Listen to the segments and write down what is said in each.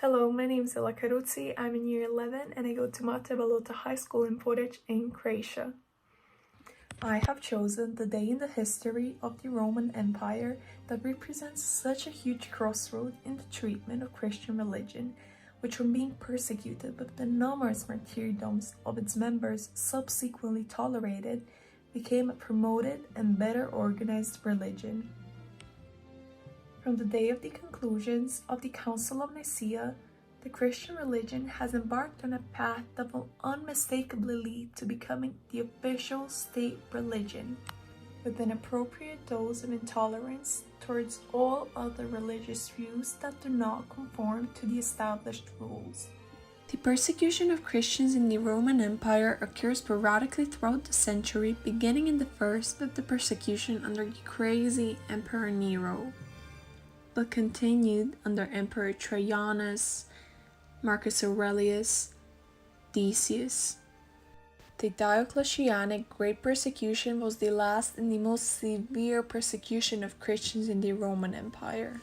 Hello, my name is Caruzzo. I'm in year 11 and I go to Balota High School in Poreč in Croatia. I have chosen the day in the history of the Roman Empire that represents such a huge crossroad in the treatment of Christian religion, which from being persecuted with the numerous martyrdoms of its members subsequently tolerated, became a promoted and better organized religion. From the day of the conclusions of the Council of Nicaea, the Christian religion has embarked on a path that will unmistakably lead to becoming the official state religion, with an appropriate dose of intolerance towards all other religious views that do not conform to the established rules. The persecution of Christians in the Roman Empire occurs sporadically throughout the century, beginning in the first with the persecution under the crazy Emperor Nero, but continued under Emperor Trajanus, Marcus Aurelius, Decius. The Diocletianic Great Persecution was the last and the most severe persecution of Christians in the Roman Empire.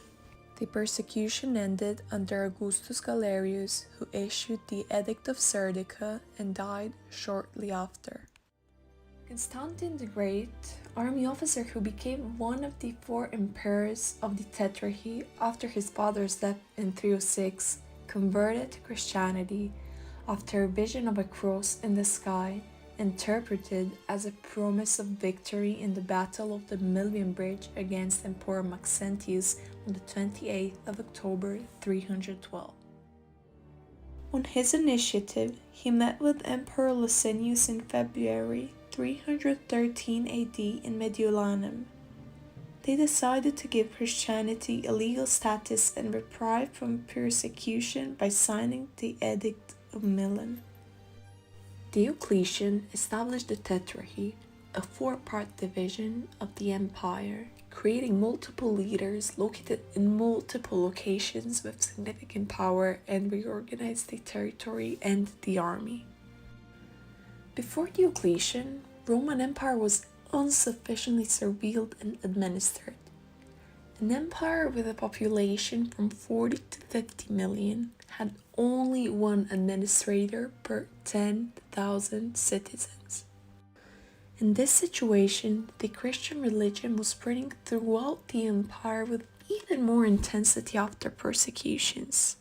The persecution ended under Augustus Galerius, who issued the Edict of Serdica and died shortly after. Constantine the Great, army officer who became one of the 4 emperors of the Tetrarchy after his father's death in 306, converted to Christianity after a vision of a cross in the sky, interpreted as a promise of victory in the Battle of the Milvian Bridge against Emperor Maxentius on the 28th of October 312. On his initiative, he met with Emperor Licinius in February 313 AD in Mediolanum. They decided to give Christianity a legal status and reprieve from persecution by signing the Edict of Milan. Diocletian established the Tetrarchy, a 4-part division of the empire, creating multiple leaders located in multiple locations with significant power, and reorganized the territory and the army. Before Diocletian, Roman Empire was insufficiently surveilled and administered. An empire with a population from 40 to 50 million had only one administrator per 10,000 citizens. In this situation, the Christian religion was spreading throughout the empire with even more intensity after persecutions.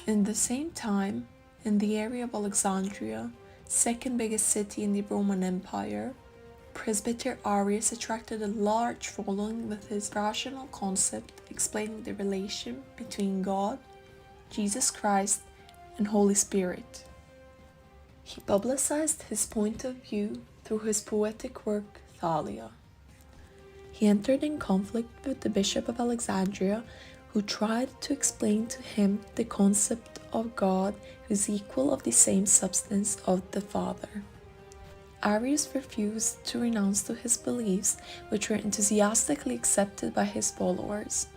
In the same time, in the area of Alexandria, second biggest city in the Roman Empire, Presbyter Arius attracted a large following with his rational concept explaining the relation between God, Jesus Christ, and Holy Spirit. He publicized his point of view through his poetic work Thalia. He entered in conflict with the Bishop of Alexandria, who tried to explain to him the concept of God who's equal of the same substance of the Father. Arius refused to renounce to his beliefs, which were enthusiastically accepted by his followers.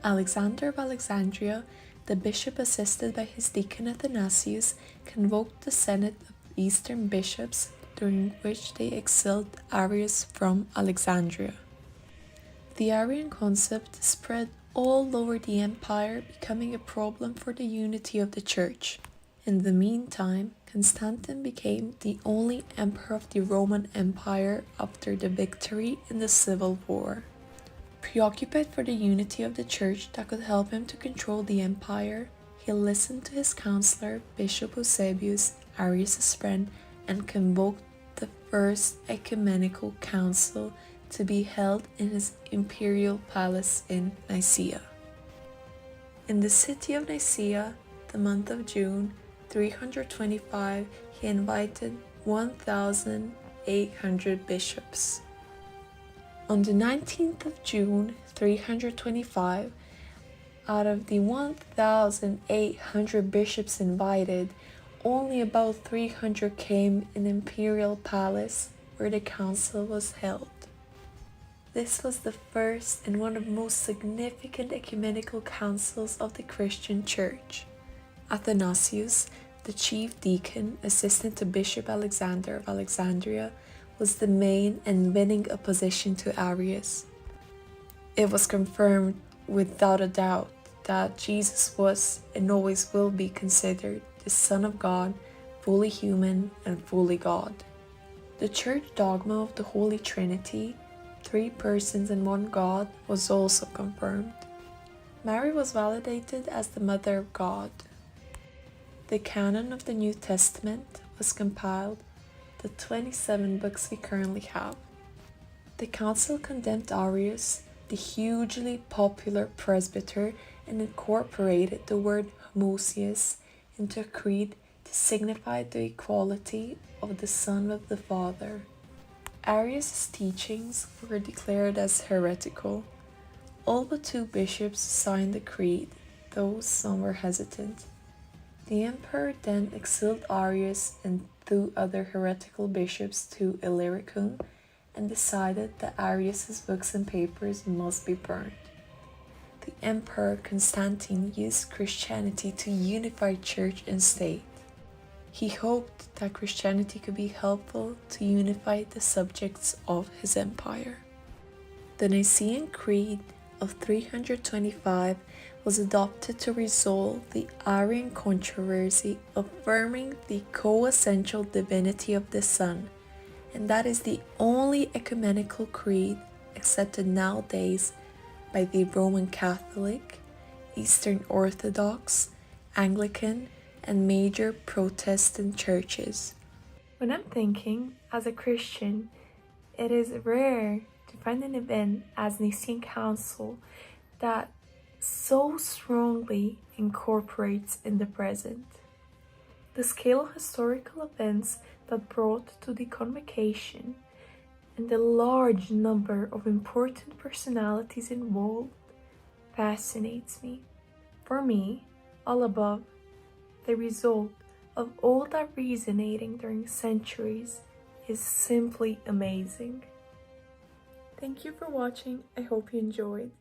Alexander of Alexandria, the bishop assisted by his deacon Athanasius, convoked the Senate of Eastern bishops, during which they exiled Arius from Alexandria. The Arian concept spread all over the empire, becoming a problem for the unity of the church. In the meantime, Constantine became the only emperor of the Roman Empire after the victory in the Civil War. Preoccupied for the unity of the church that could help him to control the empire, he listened to his counselor, Bishop Eusebius, Arius' friend, and convoked the First Ecumenical Council to be held in his imperial palace in Nicaea. In the city of Nicaea, the month of June 325, he invited 1,800 bishops. On the 19th of June 325, out of the 1,800 bishops invited, only about 300 came in the imperial palace where the council was held. This was the first and one of the most significant ecumenical councils of the Christian Church. Athanasius, the chief deacon, assistant to Bishop Alexander of Alexandria, was the main and winning opposition to Arius. It was confirmed without a doubt that Jesus was and always will be considered the Son of God, fully human and fully God. The church dogma of the Holy Trinity, 3 persons and 1 God, was also confirmed. Mary was validated as the Mother of God. The canon of the New Testament was compiled, the 27 books we currently have. The council condemned Arius, the hugely popular presbyter, and incorporated the word homoousios into a creed to signify the equality of the Son with the Father. Arius' teachings were declared as heretical. All but 2 bishops signed the creed, though some were hesitant. The emperor then exiled Arius and 2 other heretical bishops to Illyricum and decided that Arius' books and papers must be burned. The Emperor Constantine used Christianity to unify church and state. He hoped that Christianity could be helpful to unify the subjects of his empire. The Nicene Creed of 325 was adopted to resolve the Arian controversy, affirming the co-essential divinity of the Son, and that is the only ecumenical creed accepted nowadays by the Roman Catholic, Eastern Orthodox, Anglican, and major Protestant churches. When I'm thinking, as a Christian, it is rare to find an event as Nicene Council that so strongly incorporates in the present. The scale of historical events that brought to the convocation and the large number of important personalities involved fascinates me. For me, all above, the result of all that resonating during centuries is simply amazing. Thank you for watching. I hope you enjoyed.